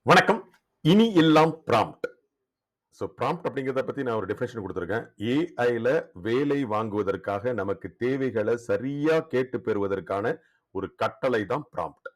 வணக்கம். இனி எல்லாம் ப்ராம்ப்ட். ப்ராம்ப்ட் அப்படிங்கிறத பத்தி நான் ஒரு டெஃபினேஷன் கொடுத்திருக்கேன். ஏஐல வேலை வாங்குவதற்காக நமக்கு தேவைகளை சரியா கேட்டு பெறுவதற்கான ஒரு கட்டளை தான் ப்ராம்ப்ட்.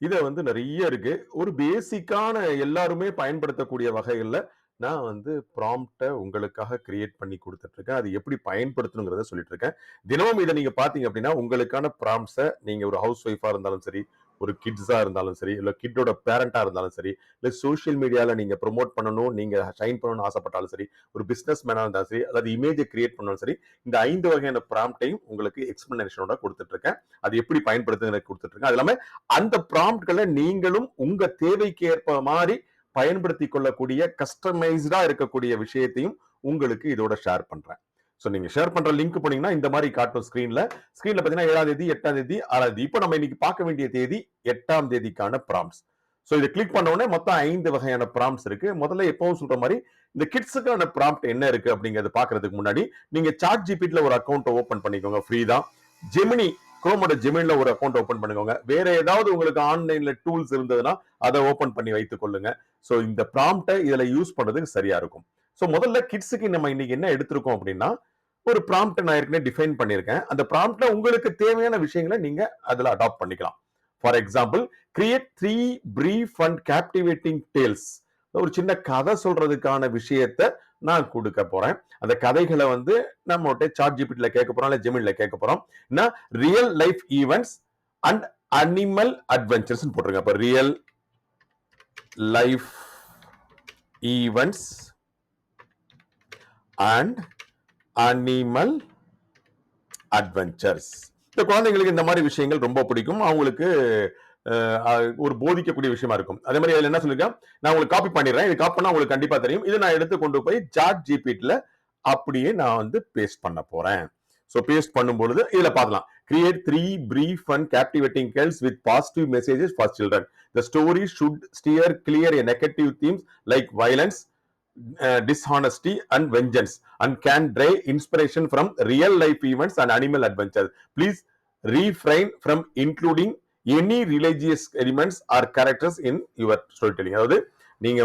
இத நிறைய இருக்கு. ஒரு பேசிக்கான எல்லாருமே பயன்படுத்தக்கூடிய வகைகள்ல நான் ப்ராம்ப்ட்ட உங்களுக்காக கிரியேட் பண்ணி குடுத்துட்டு இருக்கேன். அது எப்படி பயன்படுத்தணுங்கிறத சொல்லிட்டு இருக்கேன். தினமும் இத நீங்க பார்த்தீங்க அப்படின்னா, உங்களுக்கான ப்ராம்ப்ட்ஸ நீங்க ஒரு ஹவுஸ் ஒய்ஃபா இருந்தாலும் சரி, ஒரு கிட்ஸா இருந்தாலும் சரி, இல்ல கிட்டோட பேரண்டா இருந்தாலும் சரி, இல்ல சோசியல் மீடியால நீங்க ப்ரமோட் பண்ணணும், நீங்க ஷைன் பண்ணணும்னு ஆசைப்பட்டாலும் சரி, ஒரு பிசினஸ் மேனா இருந்தாலும் சரி, அதாவது இமேஜ கிரியேட் பண்ணாலும் சரி, இந்த 5 வகையான ப்ராம்ப்ட்டையும் உங்களுக்கு எக்ஸ்பிளனேஷனோட குடுத்துட்டு இருக்கேன். அது எப்படி பயன்படுத்துறதுன்னு குடுத்துட்டு இருக்கேன். அது இல்லாம அந்த ப்ராம்ப்ட்களை நீங்களும் உங்க தேவைக்கு ஏற்ப மாதிரி பயன்படுத்தி கொள்ளக்கூடிய கஸ்டமைஸ்டா இருக்கக்கூடிய விஷயத்தையும் உங்களுக்கு இதோட ஷேர் பண்றேன். நீங்க ஷேர் பண்ற லிங்க் போனீங்கன்னா இந்த மாதிரி காட்டும் ஸ்கிரீன்ல பாத்தீங்கன்னா 7ஆம் தேதி, 8ஆம் தேதி, 6ஆம் தேதி. இப்போ நம்ம இன்னைக்கு பார்க்க வேண்டிய தேதி 8ஆம் தேதிக்கான ப்ராம்ப்ட்ஸ். இதை கிளிக் பண்ண உடனே மொத்தம் 5 வகையான ப்ராம்ப்ட்ஸ் இருக்கு. முதல்ல எப்பவும் சொல்ற மாதிரி இந்த கிட்ஸுக்கான ப்ராம்ப்ட் என்ன இருக்கு அப்படிங்கறது பாக்குறதுக்கு முன்னாடி நீங்க சாட் ஜிபிடில ஒரு அக்கௌண்ட் ஓபன் பண்ணிக்கோங்க. ஃப்ரீ தான். ஜெமினி குரோமோட ஜெமினில ஒரு அக்கௌண்ட் ஓபன் பண்ணிக்கோங்க. வேற ஏதாவது உங்களுக்கு ஆன்லைன்ல டூல்ஸ் இருந்ததுன்னா அதை ஓபன் பண்ணி வைத்துக் கொள்ளுங்க. இந்த ப்ராம்ப்டை இதுல யூஸ் பண்றதுக்கு சரியா இருக்கும். முதல்ல கிட்ஸுக்கு நம்ம இன்னைக்கு என்ன எடுத்திருக்கோம் அப்படின்னா, ஒரு ப்ராம்ப்ட் நான் ஏற்கனவே டிஃபைன் பண்ணியிருக்கேன். அந்த ப்ராம்ப்ட்ல உங்களுக்கு தேவையான விஷயங்களை நீங்க அதுல அடாப்ட் பண்ணிக்கலாம். For example, create 3 brief and captivating tales. ஒரு சின்ன கதை சொல்றதுக்கான விஷயத்தை நான் கொடுக்க போறேன். அந்த கதைகளை நம்ம சாட் ஜிபிடில கேட்க போறோம், இல்ல ஜெமினில கேட்க போறோம். Real life events and animal adventures போட்டிருங்க. அப்ப real life events and animal adventures. இந்த குழந்தைங்களுக்கு இந்த மாதிரி விஷயங்கள் ரொம்ப பிடிக்கும். அவங்களுக்கு ஒரு போதிக்கக்கூடிய விஷயமா இருக்கும். அதே மாதிரி அதுல என்ன சொல்லிருக்கேன், நான் உங்களுக்கு காப்பி பண்ணிடுறேன். இது காப்பி பண்ணா உங்களுக்கு கண்டிப்பா தெரியும். இது நான் எடுத்து கொண்டு போய் சாட் ஜிபிடில அப்படியே நான் பேஸ்ட் பண்ண போறேன். பேஸ்ட் பண்ணும்பொழுது இதுல பார்க்கலாம். Create 3 brief and captivating tales with positive messages for children. The story should steer clear a negative themes like violence, dishonesty and vengeance, and can derive inspiration from real life events and animal adventures. Please refrain from including any religious elements or characters in your storytelling. அதாவது நீங்க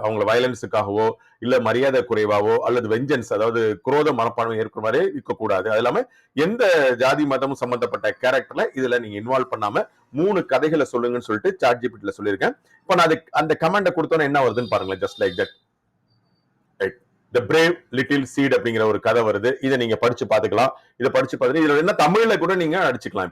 அவங்கள வயலன்ஸுக்காகவோ இல்ல மரியாதை குறைவாவோ அல்லது vengeance, அதாவது குரோத மனப்பான்மை ஏற்கிற மாதிரி இருக்கக்கூடாது. அது இல்லாம எந்த ஜாதி மதமும் சம்பந்தப்பட்ட கேரக்டர்ல இதுல நீங்க இன்வால்வ் பண்ணாம 3 கதைகளை சொல்லுங்கன்னு சொல்லிட்டு சாட் ஜிபிடில சொல்லியிருக்கேன். இப்ப நான் அந்த கமெண்ட கொடுத்தோன்னா என்ன வருதுன்னு பாருங்களேன். Just like that. The brave little seed அப்படிங்கிற ஒரு கதை வருது. இதை நீங்க படிச்சு பாத்துக்கலாம். இதை படிச்சு பார்த்துட்டு இதுல என்ன தமிழ்ல கூட நீங்க அடிச்சுக்கலாம்.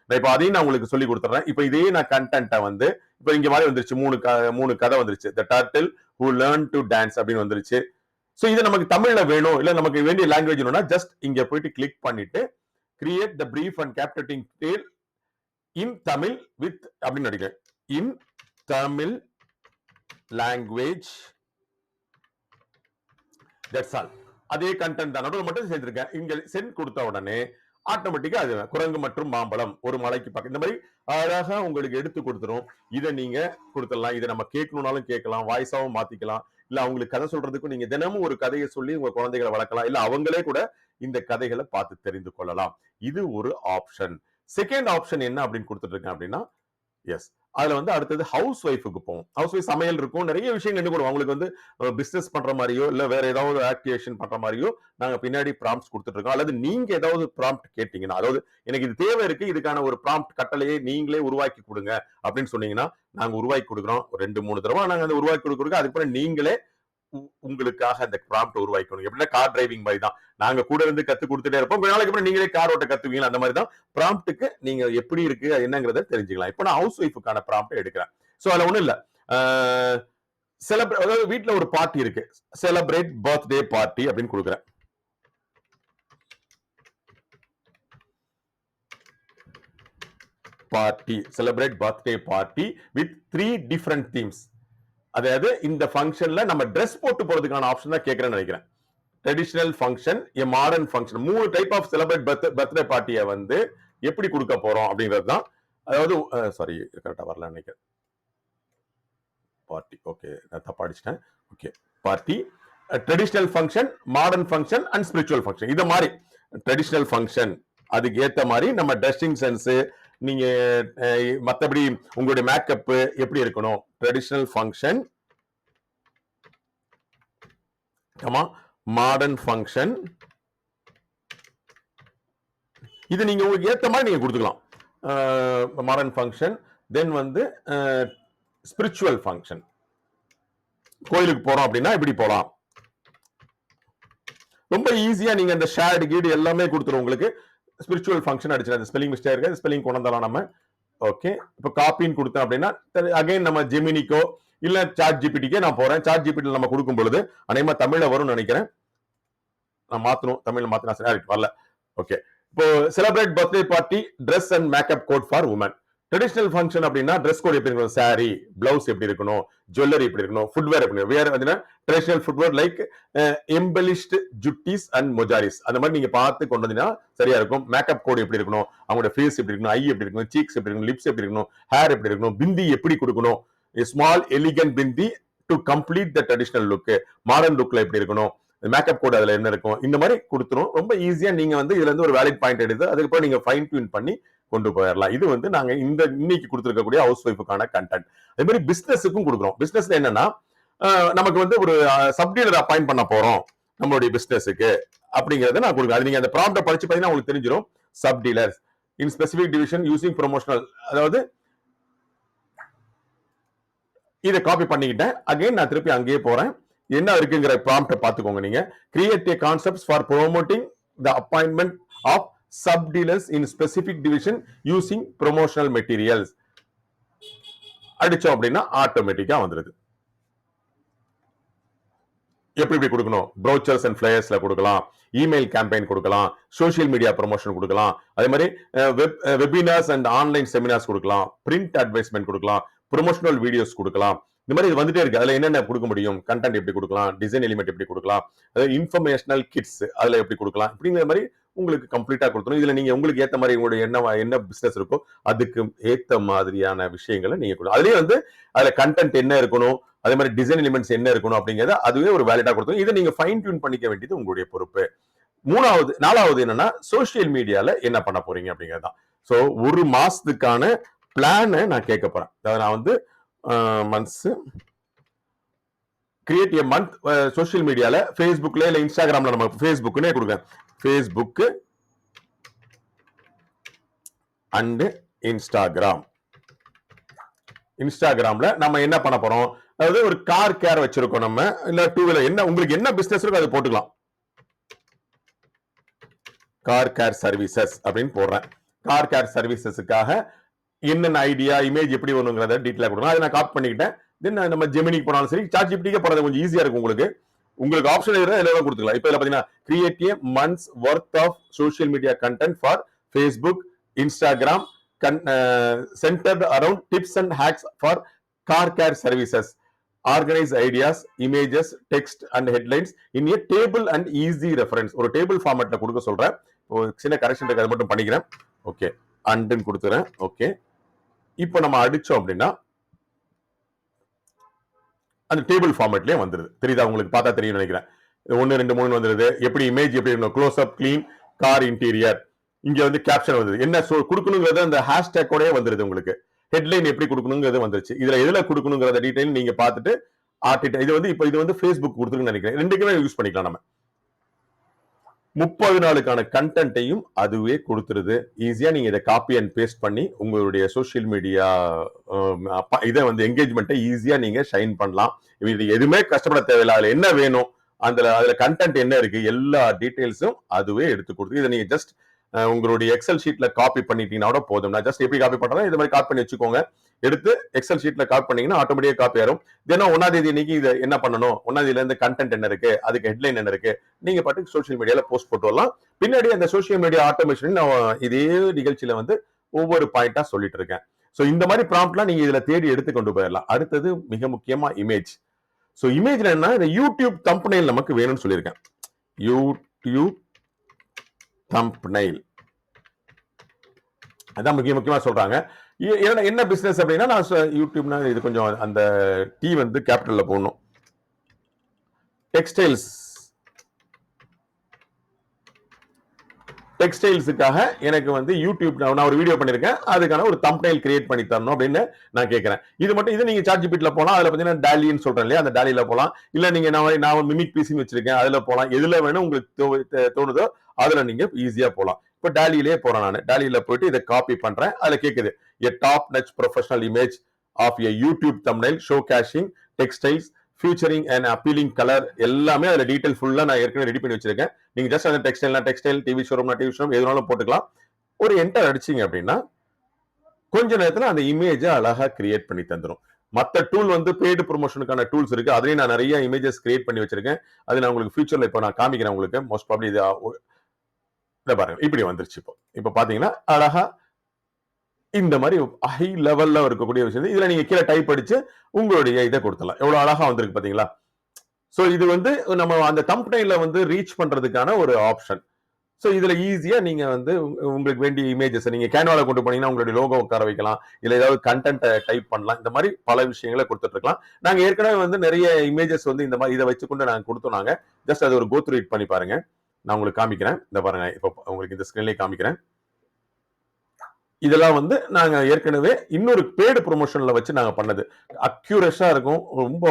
இப்போ அதையும் நான் உங்களுக்கு சொல்லி கொடுத்துறேன். இப்போ இதே நான் கண்டென்ட்டை இப்போ இங்க மாதிரி வந்துருச்சு. 3 கதை வந்துருச்சு. The turtle who learn to dance அப்படின்னு வந்துருச்சு. இது நமக்கு தமிழ்ல வேணும், இல்ல நமக்கு வேண்டிய லாங்குவேஜ் வேணும்னா ஜஸ்ட் இங்க போயிட்டு கிளிக் பண்ணிட்டு create the brief and captivating tale in Tamil with அப்படின்னு நினைக்கிறேன். In Tamil language. That's all. அதே கண்டென்ட் தான், நடுவில் மட்டும் சேர்த்திருக்கேன். இங்க சென்ட் கொடுத்த உடனே ஆட்டோமேட்டிக்கா அது குரங்கு மற்றும் மாம்பழம் ஒரு மலைக்கு பக்கம் இந்த மாதிரி அழகா உங்களுக்கு எடுத்து கொடுத்துரும். இதை நீங்க கொடுத்துடலாம். இதை நம்ம கேட்கணும்னாலும் கேட்கலாம், வாய்ஸாவும் மாத்திக்கலாம். இல்ல அவங்களுக்கு கதை சொல்றதுக்கும் நீங்க தினமும் ஒரு கதையை சொல்லி உங்க குழந்தைகளை வளர்க்கலாம். இல்ல அவங்களே கூட இந்த கதைகளை பார்த்து தெரிந்து கொள்ளலாம். இது ஒரு ஆப்ஷன். செகண்ட் ஆப்ஷன் என்ன அப்படின்னு கொடுத்துட்டு இருக்கேன் அப்படின்னா, எஸ், அதுல அடுத்தது ஹவுஸ் ஒய்ஃபுக்கு போவோம். ஹவுஸ் ஒய்ஃப் சமையல் இருக்கும், நிறைய விஷயங்கள் என்ன பண்ணுவோம். அவங்களுக்கு பிசினஸ் பண்ற மாதிரியோ இல்ல வேற ஏதாவது ஆக்டிவேஷன் பண்ற மாதிரியோ நாங்க பின்னாடி ப்ராம்ப்ட்ஸ் கொடுத்துட்டு இருக்கோம். அல்லது நீங்க ஏதாவது ப்ராம்ப்ட் கேட்டீங்கன்னா, அதாவது எனக்கு இது தேவை இருக்கு, இதுக்கான ஒரு ப்ராம்ப்ட் கட்டளையை நீங்களே உருவாக்கி கொடுங்க அப்படின்னு சொன்னீங்கன்னா நாங்க உருவாக்கி கொடுக்குறோம். 2-3 தடவை நாங்க அந்த உருவாக்கி கொடுக்குறோம். அதுக்கப்புறம் நீங்களே உங்களுக்காக அந்த ப்ராம்ப்ட் உருவாக்கணும். எப்படின்னா கார் டிரைவிங் மாதிரி தான். நாங்க கூட இருந்து கத்து கொடுத்துட்டே இருப்போம். கொஞ்ச நாளைக்கு அப்புறம் நீங்களே கார் ஓட்ட கத்துவீங்க. அந்த மாதிரி தான் ப்ராம்ப்ட்டுக்கு நீங்க எப்படி இருக்கு என்னங்கிறத தெரிஞ்சுக்கலாம். இப்போ நான் ஹவுஸ் ஒய்ஃபுக்கான ப்ராம்ப்ட் எடுக்கிறேன். அதுல ஒண்ணும் இல்ல, அதாவது வீட்டுல ஒரு பார்ட்டி இருக்கு, செலிப்ரேட் பர்த்டே பார்ட்டி அப்படின்னு கொடுக்குறேன். Party, celebrate birthday party with 3 different themes. அதாவது இந்த ஃபங்க்ஷன்ல நம்ம ட்ரெஸ் போட்டு போறதுக்கான ஆப்ஷன் தான் கேட்கறேன்னு நினைக்கிறேன். Traditional function, a modern function, 3 type of celebrate birthday பார்ட்டியை எப்படி கொடுக்க போறோம் அப்படிங்கிறது தான். அதாவது சாரி, கரெக்டா வரல நினைக்கிறேன். பார்ட்டி, ஓகே, நான் தப்பா அடிச்சிட்டேன். Okay, party, traditional function, modern function and spiritual function. இத மாதிரி ட்ரெடிஷனல் ஃபங்க்ஷன் அதுக்கு ஏத்த மாதிரி நம்ம ட்ரெஸ்ஸிங் சென்ஸ், நீங்க மத்தபடி உங்களுடைய மேக்கப் எப்படி இருக்கணும், ட்ரெடிஷனல் ஃபங்க்ஷன், மாடர்ன் ஃபங்க்ஷன், இது நீங்க உங்களுக்கு ஏத்த மாதிரி நீங்க கொடுத்துக்கலாம். மாடர்ன் ஃபங்க்ஷன், தென் வந்து ஸ்பிரிச்சுவல் ஃபங்க்ஷன். கோயிலுக்கு போறோம் அப்படின்னா இப்படி போலாம். ரொம்ப ஈஸியா நீங்க அந்த ஷேர்டு கீடு எல்லாமே கொடுத்துரும் உங்களுக்கு. ஸ்பிரிச்சுவல் ஃபங்க்ஷன் அடிச்சு அந்த ஸ்பெல்லிங் மிஸ்டேக் இருக்கு, ஸ்பெல்லிங் கொண்டு வந்தாலும் நம்ம. ஓகே, இப்போ காப்பின்னு கொடுத்தோம் அப்படின்னா அகைன் நம்ம ஜெமினிக்கோ இல்ல சாட் ஜிபிடிக்கே நான் போறேன். சாட் ஜிபிடி நம்ம கொடுக்கும் பொழுது அநேகமா தமிழ்ல வரும்னு நினைக்கிறேன். நான் மாத்தணும், தமிழ்ல மாத்தினா சரி வரல. ஓகே, இப்போ celebrate birthday party dress and makeup code for woman. Traditional function அப்படின்னா ட்ரெஸ் கோட் எப்படி இருக்கணும், சாரி, பிளவுஸ் எப்படி இருக்கணும், ஜுவல்லரி எப்படி இருக்கணும், ஃபுட்வேர் எப்படி இருக்கணும். வேற வந்து ட்ரெடிஷனல் ஃபுட்வேர் லைக் எம்பலிஷ்டு ஜுட்டிஸ் அண்ட் மொஜாரிஸ், அந்த மாதிரி நீங்க பார்த்து கொண்டு வந்தீங்கன்னா சரியா இருக்கும். மேக்கப் கோட் எப்படி இருக்கணும், அவங்களோட ஃபேஸ் எப்படி இருக்கணும், ஐ எப்படி இருக்கணும், சீக்ஸ் எப்படி இருக்கணும், லிப்ஸ் எப்படி இருக்கணும், ஹேர் எப்படி இருக்கணும், பிந்தி எப்படி கொடுக்கணும், small elegant bindi to complete the traditional look, modern லுக்ல எப்படி இருக்கணும், மேக்கப் கோட் அதுல என்ன இருக்கும், இந்த மாதிரி கொடுத்துரும். ரொம்ப ஈஸியா நீங்க வந்து இதுல இருந்து ஒரு வேலிட் பாயிண்ட் எடுத்து அதுக்கப்புறம் நீங்க ஃபைன் டியூன் பண்ணி கொண்டு போயிடலாம். இது வந்து நாங்க இந்த இன்னைக்கு கொடுத்துருக்கக்கூடிய ஹவுஸ் ஒய்ஃபுக்கான கண்டென்ட். அதே மாதிரி பிசினஸுக்கும் கொடுக்குறோம். பிசினஸ்ல என்னன்னா நமக்கு வந்து ஒரு சப்டீலர் அப்பாயிண்ட் பண்ண போறோம் நம்மளுடைய பிசினஸுக்கு அப்படிங்கறத நான் கொடுக்குறேன். அது நீங்க அந்த ப்ராம்ப்ட படிச்சு பார்த்தீங்கன்னா உங்களுக்கு தெரிஞ்சிடும். சப் டீலர்ஸ் இன் ஸ்பெசிபிக் டிவிஷன் யூசிங் ப்ரொமோஷனல், அதாவது இதை காப்பி பண்ணிக்கிட்டேன். அகைன் நான் திருப்பி அங்கேயே போறேன். என்ன இருக்குங்கிற ப்ராம்ப்ட பாத்துக்கோங்க. நீங்க create a concepts for promoting the appointment of sub dealers in specific division using promotional materials அடிச்சோம் அப்படின்னா ஆட்டோமேட்டிக்கா வந்துருது. எப்படி கொடுக்கணும், ப்ரோச்சர்ஸ் அண்ட் ஃபிளையர்ஸ்ல கொடுக்கலாம், இமெயில் கேம்பெயின் கொடுக்கலாம், சோசியல் மீடியா ப்ரொமோஷன் கொடுக்கலாம், அதே மாதிரி வெபினார்ஸ் அண்ட் ஆன்லைன் செமினார்ஸ் கொடுக்கலாம், பிரிண்ட் அட்வைஸ்மெண்ட் கொடுக்கலாம், ப்ரொமோஷனல் வீடியோஸ் கொடுக்கலாம். இந்த மாதிரி இது வந்துட்டே இருக்கு. அதுல என்னென்ன கொடுக்க முடியும், கண்டென்ட் எப்படி கொடுக்கலாம், டிசைன் எலிமெண்ட் எப்படி கொடுக்கலாம், அதாவது இன்ஃபர்மேஷனல் கிட்ஸ் அதுல எப்படி கொடுக்கலாம், இப்படிங்கிற மாதிரி உங்களுக்கு கம்ப்ளீட்டா கொடுத்துரும். இதுல நீங்க உங்களுக்கு ஏத்த மாதிரி உங்களுடைய என்ன பிசினஸ் இருக்கோ அதுக்கு ஏத்த மாதிரியான விஷயங்களை நீங்க கொடுக்கும். அதுலயே வந்து அதுல கண்டென்ட் என்ன இருக்கணும், அதே மாதிரி டிசைன் எலிமெண்ட்ஸ் என்ன இருக்கணும் அப்படிங்கறத அதுவே ஒரு வேலிடா கொடுத்துரும். இதை நீங்க ஃபைன் டியூன் பண்ணிக்க வேண்டியது உங்களுடைய பொறுப்பு. நாலாவது என்னன்னா சோசியல் மீடியால என்ன பண்ண போறீங்க அப்படிங்கறதுதான். சோ ஒரு மாசத்துக்கான பிளான நான் கேட்க போறேன். அதாவது நான் வந்து மந்த்ஸ் கிரியேட் எ மந்த் சோசியல் மீடியால ஃபேஸ்புக்ல இல்ல இன்ஸ்டாகிராம்ல நம்ம ஃபேஸ்புக்னே கொடுங்க. ஃபேஸ்புக் அண்ட் இன்ஸ்டாகிராம்ல நம்ம என்ன பண்ண போறோம், அதாவது ஒரு கார் கேர் வச்சிருக்கோம் நம்ம, இல்ல டூ வீலர், என்ன உங்களுக்கு என்ன பிசினஸ் இருக்கோ அதை போட்டுக்கலாம். கார் கேர் சர்வீசஸ் அப்படின்னு போடுறேன். கார் கேர் சர்வீசஸுக்காக என்னென்ன ஐடியா, இமேஜ் எப்படி வருங்கிறத டீட்டெயிலா கொடுக்கணும். அதை நான் காப்பி பண்ணிக்கிட்டேன். தென் நம்ம ஜெமினிக்கு போனாலும் சரி, சாட் ஜிபிடிக்கே போறது கொஞ்சம் ஈஸியா இருக்கும் உங்களுக்கு ஆப்ஷன் எல்லாம் கொடுத்துக்கலாம். இப்போ பாத்தீங்கன்னா create a month's worth of social media content for Facebook, Instagram, centered around tips and hacks for car care services, organize ideas, images, text and headlines in a table and easy reference. ஒரு table ஃபார்மேட்ல கொடுக்க சொல்றேன். ஒரு சின்ன correction இருக்கு, அதை மட்டும் பண்ணிக்கிறேன். Okay, and கொடுத்துறேன். ஓகே, இப்போ நம்ம அடிச்சோம் அப்படின்னா அந்த டேபிள் ஃபார்மேட்லயே வந்துருது. தெரியுதா உங்களுக்கு? பார்த்தா தெரியும் நினைக்கிறேன். 1 2 3 வந்துருது. எப்படி இமேஜ் எப்படி இருக்கணும், close up, clean, car interior. இங்க வந்து கேப்ஷன் வந்தது, என்ன கொடுக்கணுங்கிறது அந்த ஹேஷ்டேக்கோடயே வந்துருது. உங்களுக்கு ஹெட்லைன் எப்படி கொடுக்கணுங்கிறது வந்துருச்சு. இதுல எதுல கொடுக்கணுங்கிறத டீடைல் நீங்க பார்த்துட்டு இது வந்து இப்போ இது வந்து ஃபேஸ்புக் கொடுத்துருக்குன்னு நினைக்கிறேன். ரெண்டுக்குமே யூஸ் பண்ணிக்கலாம். நம்ம 30 நாளுக்கான கண்டென்ட்டையும் அதுவே கொடுத்துருது. ஈஸியா நீங்க இதை காப்பி அண்ட் பேஸ்ட் பண்ணி உங்களுடைய சோசியல் மீடியா இதை வந்து என்கேஜ்மெண்ட்டை ஈஸியா நீங்க ஷைன் பண்ணலாம். இது எதுவுமே கஷ்டப்பட தேவையில்லை. அதுல என்ன வேணும், அதுல கண்டென்ட் என்ன இருக்கு, எல்லா டீடைல்ஸும் அதுவே எடுத்து கொடுத்து இதை நீங்க ஜஸ்ட் உங்களுடைய எக்ஸல் ஷீட்ல காப்பி பண்ணிட்டீங்கன்னா போதும். நான் ஜஸ்ட் எப்படி காப்பி பண்றேன், இது மாதிரி காப்பி பண்ணி வச்சுக்கோங்க. எடுத்து எக்ஸல் ஷீட்ல காப்பி பண்ணீங்கன்னா ஆட்டோமேட்டிக்கா காப்பி ஆயிரும். தினம் 1ஆம் தேதி இன்னைக்கு இதை என்ன பண்ணணும், 1ஆம் தேதியில இருந்து கண்டென்ட் என்ன இருக்கு, அதுக்கு ஹெட்லைன் என்ன இருக்கு, நீங்க பாட்டுக்கு சோசியல் மீடியால போஸ்ட் போட்டு வரலாம். பின்னாடி அந்த சோசியல் மீடியா ஆட்டோமேஷன் நான் இதே நிகழ்ச்சியில வந்து ஒவ்வொரு பாயிண்டா சொல்லிட்டு இருக்கேன். சோ இந்த மாதிரி ப்ராம்ப்ட்லாம் நீங்க இதுல தேடி எடுத்து கொண்டு போயிடலாம். அடுத்தது மிக முக்கியமா இமேஜ். சோ இமேஜ்ல என்ன, இந்த யூடியூப் தம்ப்நெயில் நமக்கு வேணும்னு சொல்லியிருக்கேன். யூடியூப் தம்ப்நெயில் அதான் முக்கியமா சொல்றாங்க. என்ன பிசினஸ் அப்படின்னா, நான் யூடியூப்னா இது கொஞ்சம் அந்த டி வந்து கேபிட்டல்ல போடணும். டெக்ஸ்டைல்ஸ் டெக்ஸ்டைல்ஸுக்காக எனக்கு வந்து யூடியூப் நான் ஒரு வீடியோ பண்ணிருக்கேன், அதுக்கான ஒரு தம்ப்நெயில் கிரியேட் பண்ணி தரணும் அப்படின்னு நான் கேட்கிறேன். இது நீங்க சாட் ஜிபிடில போலாம். அதுல பாத்தீங்கன்னா டாலின்னு சொல்றேன் இல்லையா, அந்த டாலில போலாம். இல்ல நீங்க நான் மிமிக் பிசின்னு வச்சிருக்கேன், அதுல போலாம். எதுல வேணும் உங்களுக்கு தோணுதோ அதுல நீங்க ஈஸியா போலாம். இப்ப டாலியிலே போறேன் நானு. டாலியில போயிட்டு இதை காப்பி பண்றேன். அதுல கேக்குது a top notch professional image of a YouTube thumbnail showcasing textiles featuring an appealing color எல்லாமே அதுல டீடைல் ஃபுல்லா நான் ஏற்கனவே ரெடி பண்ணி வச்சிருக்கேன். நீங்க ஜஸ்ட் அந்த டெக்ஸ்டைல், டிவி ஷோரூம் எதுனாலும் போட்டுக்கலாம். ஒரு என்டர் அடிச்சீங்க அப்படின்னா கொஞ்ச நேரத்துல அந்த இமேஜ அழகா கிரியேட் பண்ணி தந்துரும். மத்த டூல் வந்து பெய்டு ப்ரொமோஷனுக்கான டூல்ஸ் இருக்கு. அதுலயும் நான் நிறைய இமேஜஸ் கிரியேட் பண்ணி வச்சிருக்கேன். அது நான் உங்களுக்கு ஃபியூச்சர்ல இப்ப நான் காமிக்கிறேன் உங்களுக்கு. மோஸ்ட் ப்ராபபிலி இத பாருங்க. இப்படி வந்துருச்சு இப்போ. இப்ப பாத்தீங்கன்னா அழகா இந்த மாதிரி ஹை லெவல்ல இருக்கக்கூடிய விஷயம். இதுல நீங்க கீழே டைப் அடிச்சு உங்களுடைய இதை கொடுத்துடலாம். எவ்வளவு அழகா வந்திருக்கு பாத்தீங்களா? சோ இது வந்து நம்ம அந்த தம்ப்நெயில வந்து ரீச் பண்றதுக்கான ஒரு ஆப்ஷன். சோ இதுல ஈஸியா நீங்க வந்து உங்களுக்கு வேண்டிய இமேஜஸ் நீங்க கேன்வால கொண்டு போனீங்கன்னா உங்களுடைய லோகோ உட்கார வைக்கலாம். இல்ல ஏதாவது கண்டென்ட் டைப் பண்ணலாம். இந்த மாதிரி பல விஷயங்களை கொடுத்துட்டு இருக்கலாம். நாங்க ஏற்கனவே வந்து நிறைய இமேஜஸ் வந்து இந்த மாதிரி இதை வச்சுக்கொண்டு நாங்க கொடுத்தோம். நாங்க ஜஸ்ட் அது ஒரு கோ த்ரூ இட் பண்ணி பாருங்க. நான் உங்களுக்கு காமிக்கிறேன். இந்த பாருங்க, இப்போ உங்களுக்கு இந்த ஸ்கிரீன்லயே காமிக்கிறேன். இதெல்லாம் வந்து நாங்க ஏற்கனவே இன்னொரு பேடு ப்ரொமோஷன்ல வச்சு நாங்க பண்ணது. அக்யூரேட்டா இருக்கும், ரொம்ப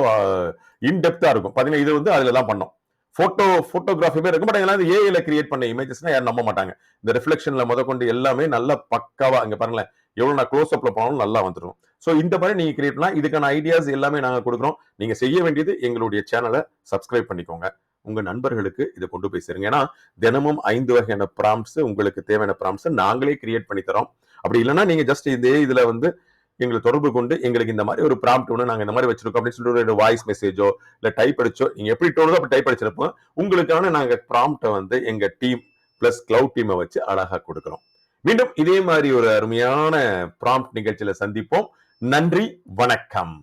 இன்டெப்தா இருக்கும். பாத்தீங்கன்னா இது வந்து அதுல தான் பண்ணோம். போட்டோகிராஃபியுமே இருக்கும். பட் இதெல்லாம் ஏஐல கிரியேட் பண்ண இமேஜஸ்னா யாரும் நம்ப மாட்டாங்க. இந்த ரிஃப்ளெக்ஷன்ல முதற்கொண்டு எல்லாமே நல்லா பக்காவா அங்க பாருங்களேன், எவ்வளவு நான் க்ளோஸ் அப்ல போனாலும் நல்லா வந்துடும். சோ இந்த மாதிரி நீங்க கிரியேட் பண்ணலாம். இதுக்கான ஐடியாஸ் எல்லாமே நாங்க கொடுக்குறோம். நீங்க செய்ய வேண்டியது எங்களுடைய சேனலை சப்ஸ்கிரைப் பண்ணிக்கோங்க. உங்க நண்பர்களுக்கு இதை கொண்டு போய் சேருங்க. ஏன்னா தினமும் 5 வகையான ப்ராம்ப்ட்ஸ் உங்களுக்கு தேவையான ப்ராம்ப்ட்ஸ் நாங்களே கிரியேட் பண்ணி தரோம். அப்படி இல்லைன்னா நீங்க ஜஸ்ட் இதுல வந்து எங்களை தொடர்பு கொண்டு எங்களுக்கு இந்த மாதிரி ஒரு ப்ராம்ப்ட் ஒன்று நாங்க இந்த மாதிரி வச்சிருக்கோம் அப்படின்னு சொல்லிட்டு ஒரு வாய்ஸ் மெசேஜோ இல்ல டைப் அடிச்சோ நீங்க எப்படி தோணுதோ அப்படி டைப் அடிச்சிருப்போம். உங்களுக்கான நாங்க ப்ராம்ப்டை வந்து எங்க டீம் பிளஸ் கிளவுட் டீமை வச்சு அழகா கொடுக்கிறோம். மீண்டும் இதே மாதிரி ஒரு அருமையான ப்ராம்ப்ட் நிகழ்ச்சியில சந்திப்போம். நன்றி, வணக்கம்.